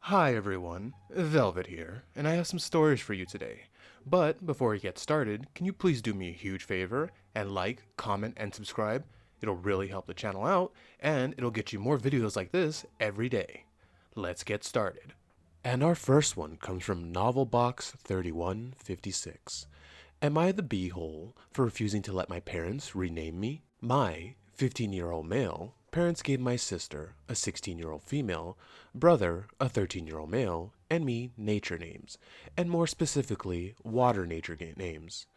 Hi everyone, Velvet here, and I have some stories for you today. But before we get started, can you please do me a huge favor and like, comment, and subscribe? It'll really help the channel out, and it'll get you more videos like this every day. Let's get started. And our first one comes from Novelbox 3156. Am I the beehole for refusing to let my parents rename me? My 15-year-old male parents gave my sister, a 16-year-old female, brother, a 13-year-old male, and me nature names, and more specifically, water nature names.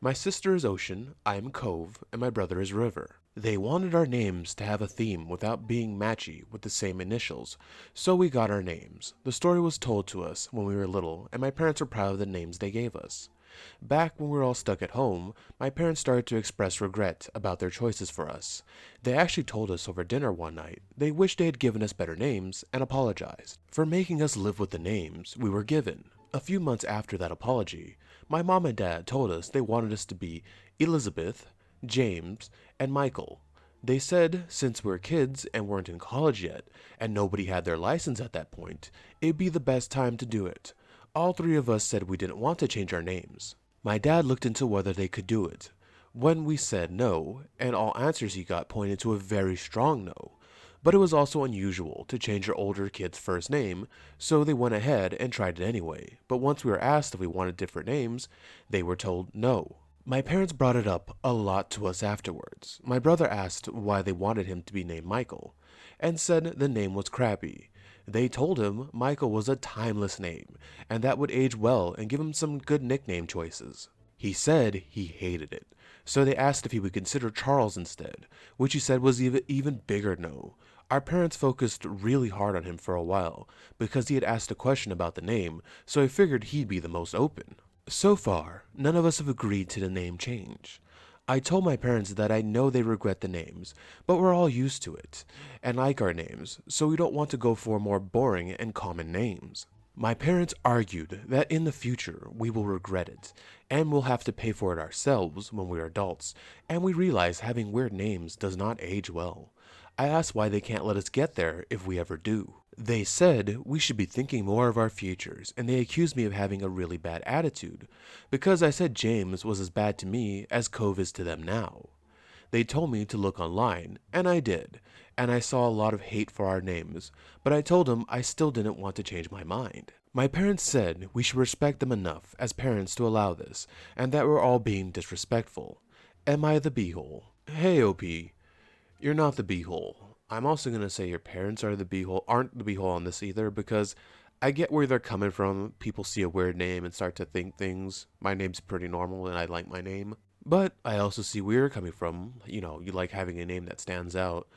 My sister is Ocean, I am Cove, and my brother is River. They wanted our names to have a theme without being matchy with the same initials, so we got our names. The story was told to us when we were little, and my parents were proud of the names they gave us. Back when we were all stuck at home, my parents started to express regret about their choices for us. They actually told us over dinner one night they wished they had given us better names and apologized for making us live with the names we were given. A few months after that apology, my mom and dad told us they wanted us to be Elizabeth, James, and Michael. They said since we were kids and weren't in college yet, and nobody had their license at that point, it'd be the best time to do it. All three of us said we didn't want to change our names. My dad looked into whether they could do it. When we said no, and all answers he got pointed to a very strong no. But it was also unusual to change your older kid's first name, so they went ahead and tried it anyway. But once we were asked if we wanted different names, they were told no. My parents brought it up a lot to us afterwards. My brother asked why they wanted him to be named Michael, and said the name was crappy. They told him Michael was a timeless name, and that would age well and give him some good nickname choices. He said he hated it, so they asked if he would consider Charles instead, which he said was even bigger no. Our parents focused really hard on him for a while, because he had asked a question about the name, so I figured he'd be the most open. So far, none of us have agreed to the name change. I told my parents that I know they regret the names, but we're all used to it, and like our names, so we don't want to go for more boring and common names. My parents argued that in the future we will regret it, and we'll have to pay for it ourselves when we're adults, and we realize having weird names does not age well. I asked why they can't let us get there if we ever do. They said we should be thinking more of our futures, and they accused me of having a really bad attitude, because I said James was as bad to me as Cove is to them now. They told me to look online, and I did, and I saw a lot of hate for our names, but I told them I still didn't want to change my mind. My parents said we should respect them enough as parents to allow this, and that we're all being disrespectful. Am I the beehole? Hey, OP, you're not the beehole. I'm also going to say your parents are the beehole, aren't the beehole on this either, because I get where they're coming from. People see a weird name and start to think things. My name's pretty normal and I like my name. But I also see where you're coming from. You like having a name that stands out.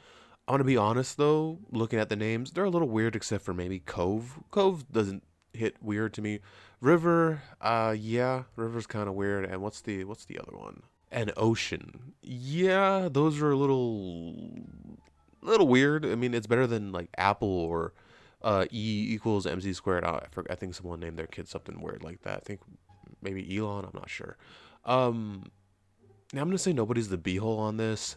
I want to be honest though, looking at the names, they're a little weird except for maybe Cove. Cove doesn't hit weird to me. River, yeah, River's kind of weird. And what's the other one? And Ocean. Yeah, those are a little weird. I mean, it's better than like Apple or E equals MC squared. I think someone named their kid something weird like that. I think maybe Elon. I'm not sure. Um, Now I'm gonna say nobody's the beehole on this.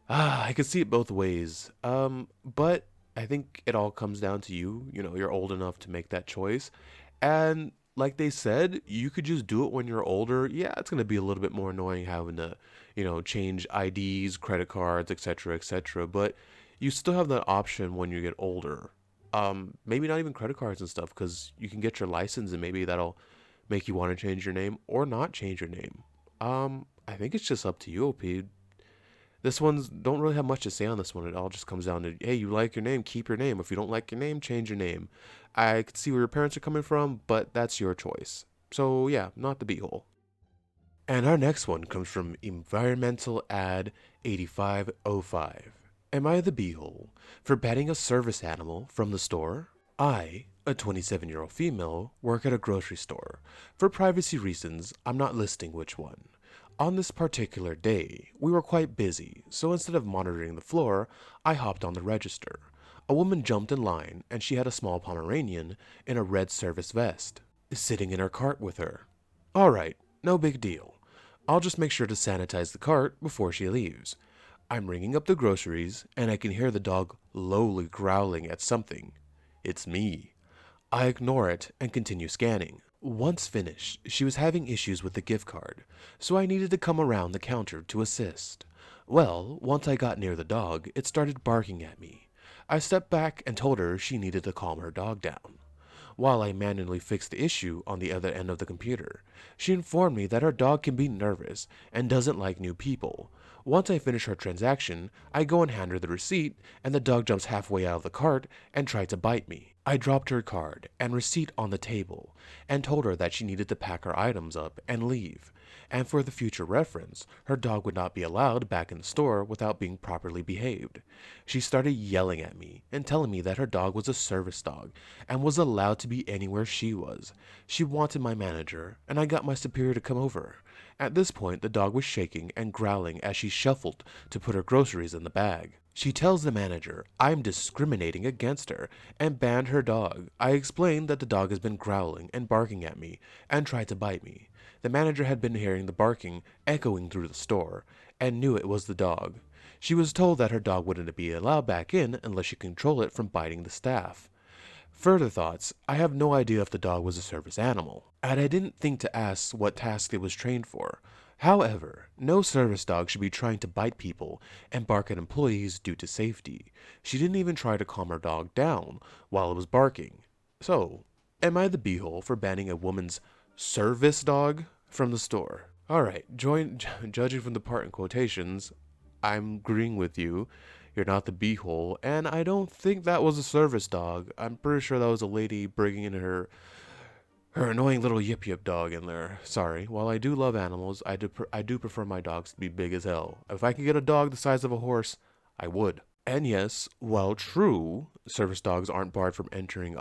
I could see it both ways. But I think it all comes down to you. You're old enough to make that choice, and like they said, you could just do it when you're older. Yeah, it's gonna be a little bit more annoying having to, change IDs, credit cards, etc., etc. But you still have that option when you get older. Maybe not even credit cards and stuff, because you can get your license, and maybe that'll make you want to change your name or not change your name. I think it's just up to you, OP. This one's don't really have much to say on this one. It all just comes down to, hey, you like your name, keep your name. If you don't like your name, change your name. I could see where your parents are coming from, but that's your choice. So yeah, not the beehole. And our next one comes from Environmental Ad 8505. Am I the beehole for banning a service animal from the store? I, a 27-year-old female, work at a grocery store. For privacy reasons, I'm not listing which one. On this particular day, we were quite busy, so instead of monitoring the floor, I hopped on the register. A woman jumped in line, and she had a small Pomeranian in a red service vest, sitting in her cart with her. Alright, no big deal. I'll just make sure to sanitize the cart before she leaves. I'm ringing up the groceries, and I can hear the dog lowly growling at something. It's me. I ignore it and continue scanning. Once finished, she was having issues with the gift card, so I needed to come around the counter to assist. Well, once I got near the dog, it started barking at me. I stepped back and told her she needed to calm her dog down. While I manually fixed the issue on the other end of the computer, she informed me that her dog can be nervous and doesn't like new people. Once I finish her transaction, I go and hand her the receipt, and the dog jumps halfway out of the cart and tried to bite me. I dropped her card and receipt on the table and told her that she needed to pack her items up and leave. And for the future reference, her dog would not be allowed back in the store without being properly behaved. She started yelling at me and telling me that her dog was a service dog and was allowed to be anywhere she was. She wanted my manager, and I got my superior to come over. At this point, the dog was shaking and growling as she shuffled to put her groceries in the bag. She tells the manager I'm discriminating against her and banned her dog. I explained that the dog has been growling and barking at me and tried to bite me. The manager had been hearing the barking echoing through the store and knew it was the dog. She was told that her dog wouldn't be allowed back in unless she controlled it from biting the staff. Further thoughts, I have no idea if the dog was a service animal, and I didn't think to ask what task it was trained for. However, no service dog should be trying to bite people and bark at employees due to safety. She didn't even try to calm her dog down while it was barking. So, am I the beehole for banning a woman's service dog from the store? Alright, judging from the part in quotations, I'm agreeing with you. You're not the beehole, and I don't think that was a service dog. I'm pretty sure that was a lady bringing in her annoying little yip yip dog in there. Sorry. While I do love animals, I do prefer my dogs to be big as hell. If I could get a dog the size of a horse, I would. And yes, while true, service dogs aren't barred from entering,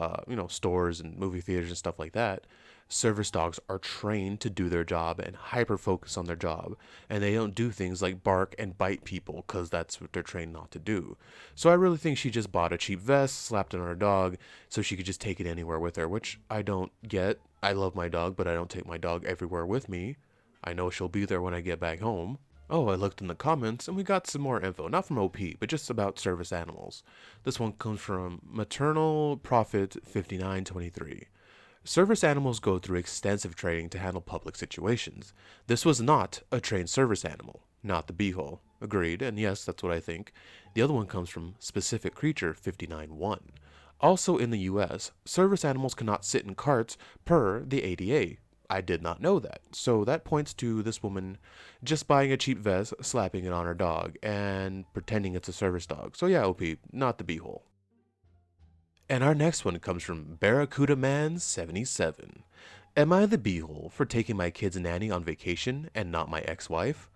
stores and movie theaters and stuff like that. Service dogs are trained to do their job and hyper focus on their job, and they don't do things like bark and bite people because that's what they're trained not to do. So I really think she just bought a cheap vest, slapped it on her dog, so she could just take it anywhere with her, which I don't get. I love my dog, but I don't take my dog everywhere with me. I know she'll be there when I get back home. Oh, I looked in the comments and we got some more info, not from OP, but just about service animals. This one comes from Maternal Prophet 5923. Service animals go through extensive training to handle public situations. This was not a trained service animal, not the beehole. Agreed, and yes, that's what I think. The other one comes from Specific Creature 59-1. Also in the US, service animals cannot sit in carts per the ADA. I did not know that. So that points to this woman just buying a cheap vest, slapping it on her dog, and pretending it's a service dog. So yeah, OP, not the beehole. And our next one comes from Barracuda Man 77. Am I the beehole for taking my kid's nanny on vacation and not my ex-wife?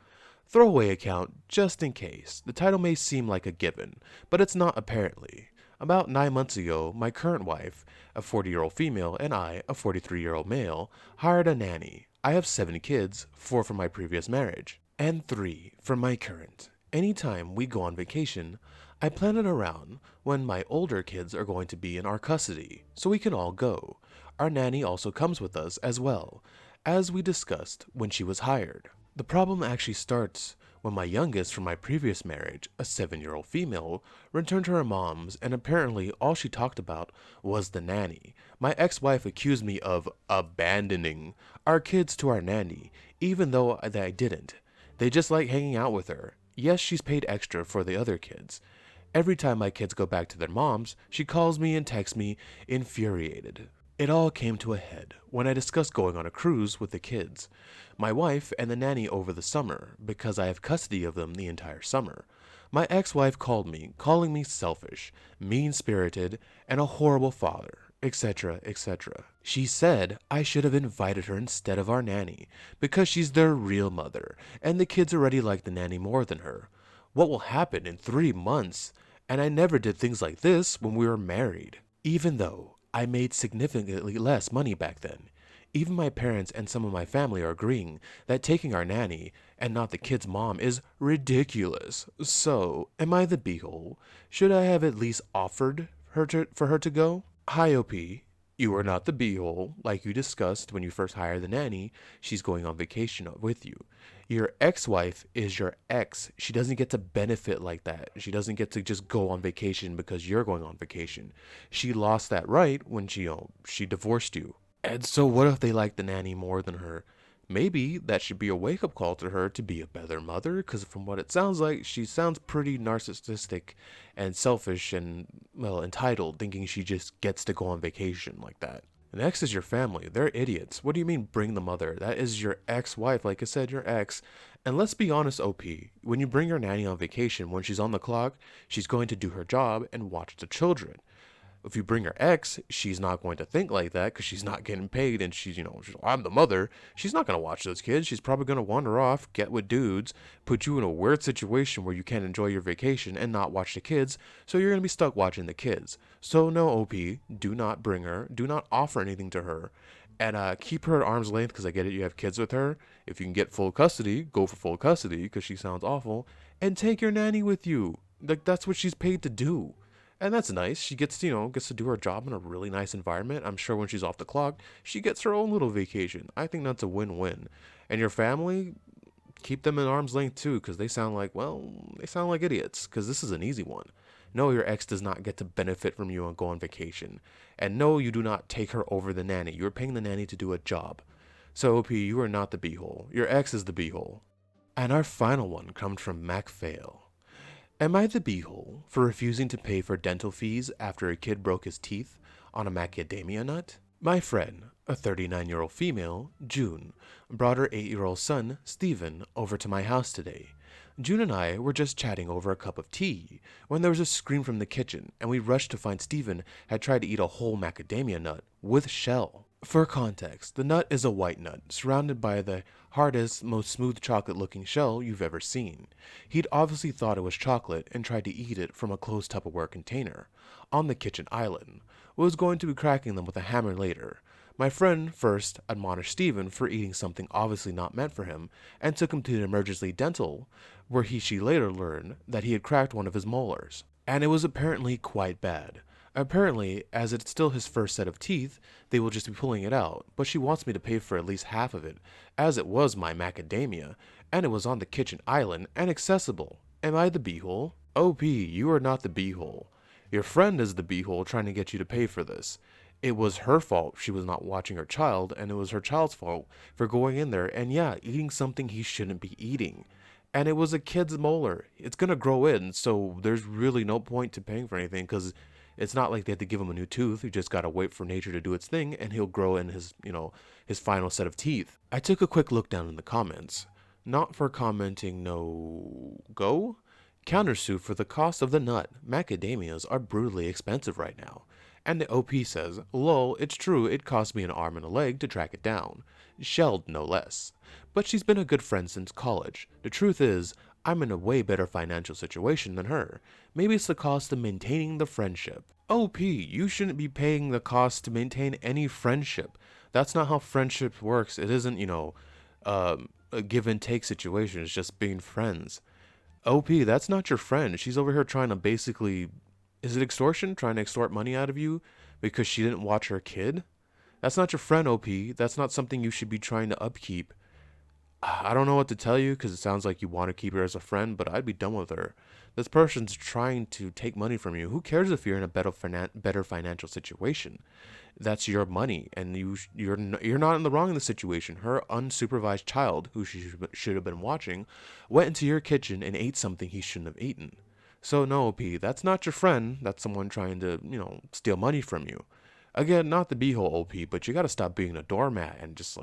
Throwaway account just in case. The title may seem like a given, but it's not apparently. About 9 months ago, my current wife, a 40-year-old female, and I, a 43-year-old male, hired a nanny. I have 7 kids, 4 from my previous marriage, and 3 from my current. Anytime we go on vacation, I plan it around when my older kids are going to be in our custody, so we can all go. Our nanny also comes with us as well, as we discussed when she was hired. The problem actually starts when my youngest from my previous marriage, a 7-year-old female, returned to her mom's, and apparently all she talked about was the nanny. My ex-wife accused me of abandoning our kids to our nanny, even though I didn't. They just like hanging out with her. Yes, she's paid extra for the other kids. Every time my kids go back to their moms, she calls me and texts me, infuriated. It all came to a head when I discussed going on a cruise with the kids, my wife and the nanny over the summer, because I have custody of them the entire summer. My ex-wife called me, calling me selfish, mean-spirited, and a horrible father, etc., etc. She said I should have invited her instead of our nanny, because she's their real mother, and the kids already like the nanny more than her. What will happen in 3 months? And I never did things like this when we were married. Even though I made significantly less money back then. Even my parents and some of my family are agreeing that taking our nanny and not the kid's mom is ridiculous. So, am I the beehole? Should I have at least offered for her to go? Hi, OP. You are not the beehole. Like you discussed when you first hired the nanny, she's going on vacation with you. Your ex-wife is your ex. She doesn't get to benefit like that. She doesn't get to just go on vacation because you're going on vacation. She lost that right when she divorced you. And so what if they like the nanny more than her? Maybe that should be a wake-up call to her to be a better mother, because from what it sounds like, she sounds pretty narcissistic and selfish and, well, entitled, thinking she just gets to go on vacation like that. Next is your family. They're idiots. What do you mean bring the mother? That is your ex-wife, like I said, your ex. And let's be honest, OP, when you bring your nanny on vacation, when she's on the clock, she's going to do her job and watch the children. If you bring her ex, she's not going to think like that because she's not getting paid and I'm the mother. She's not going to watch those kids. She's probably going to wander off, get with dudes, put you in a weird situation where you can't enjoy your vacation and not watch the kids. So you're going to be stuck watching the kids. So no, OP, do not bring her. Do not offer anything to her. And keep her at arm's length because I get it. You have kids with her. If you can get full custody, go for full custody because she sounds awful. And take your nanny with you. Like, that's what she's paid to do. And that's nice. She gets to do her job in a really nice environment. I'm sure when she's off the clock, she gets her own little vacation. I think that's a win-win. And your family, keep them at arm's length too, because they sound like idiots, because this is an easy one. No, your ex does not get to benefit from you and go on vacation. And no, you do not take her over the nanny. You're paying the nanny to do a job. So, OP, you are not the beehole. Your ex is the beehole. And our final one comes from MacPhail. Am I the beehole for refusing to pay for dental fees after a kid broke his teeth on a macadamia nut? My friend, a 39-year-old female, June, brought her 8-year-old son, Stephen, over to my house today. June and I were just chatting over a cup of tea when there was a scream from the kitchen, and we rushed to find Stephen had tried to eat a whole macadamia nut with shell. For context, the nut is a white nut, surrounded by the hardest, most smooth chocolate-looking shell you've ever seen. He'd obviously thought it was chocolate and tried to eat it from a closed Tupperware container, on the kitchen island. Was going to be cracking them with a hammer later. My friend first admonished Stephen for eating something obviously not meant for him, and took him to the emergency dental, where she later learned that he had cracked one of his molars. And it was apparently quite bad. Apparently, as it's still his first set of teeth, they will just be pulling it out, but she wants me to pay for at least half of it, as it was my macadamia, and it was on the kitchen island and accessible. Am I the beehole? OP, you are not the beehole. Your friend is the beehole trying to get you to pay for this. It was her fault she was not watching her child, and it was her child's fault for going in there and eating something he shouldn't be eating. And it was a kid's molar. It's gonna grow in, so there's really no point to paying for anything because it's not like they have to give him a new tooth. You just gotta wait for nature to do its thing, and he'll grow in his final set of teeth. I took a quick look down in the comments. Not for commenting no go? Countersue for the cost of the nut. Macadamias are brutally expensive right now. And the OP says, lol, it's true, it cost me an arm and a leg to track it down. Shelled, no less. But she's been a good friend since college. The truth is, I'm in a way better financial situation than her. Maybe it's the cost of maintaining the friendship. OP, you shouldn't be paying the cost to maintain any friendship. That's not how friendship works. It isn't, a give and take situation. It's just being friends. OP, that's not your friend. She's over here trying to basically, is it extortion? Trying to extort money out of you because she didn't watch her kid? That's not your friend, OP. That's not something you should be trying to upkeep. I don't know what to tell you because it sounds like you want to keep her as a friend, but I'd be done with her. This person's trying to take money from you. Who cares if you're in a better financial situation? That's your money, and you're not in the wrong in the situation. Her unsupervised child, who she should have been watching, went into your kitchen and ate something he shouldn't have eaten. So no, OP, that's not your friend. That's someone trying to, steal money from you. Again, not the beehole, OP, but you gotta stop being a doormat and just,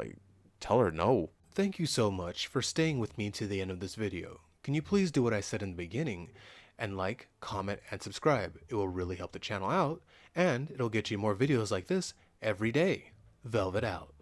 tell her no. Thank you so much for staying with me to the end of this video. Can you please do what I said in the beginning and like, comment, and subscribe? It will really help the channel out, and it'll get you more videos like this every day. Velvet out.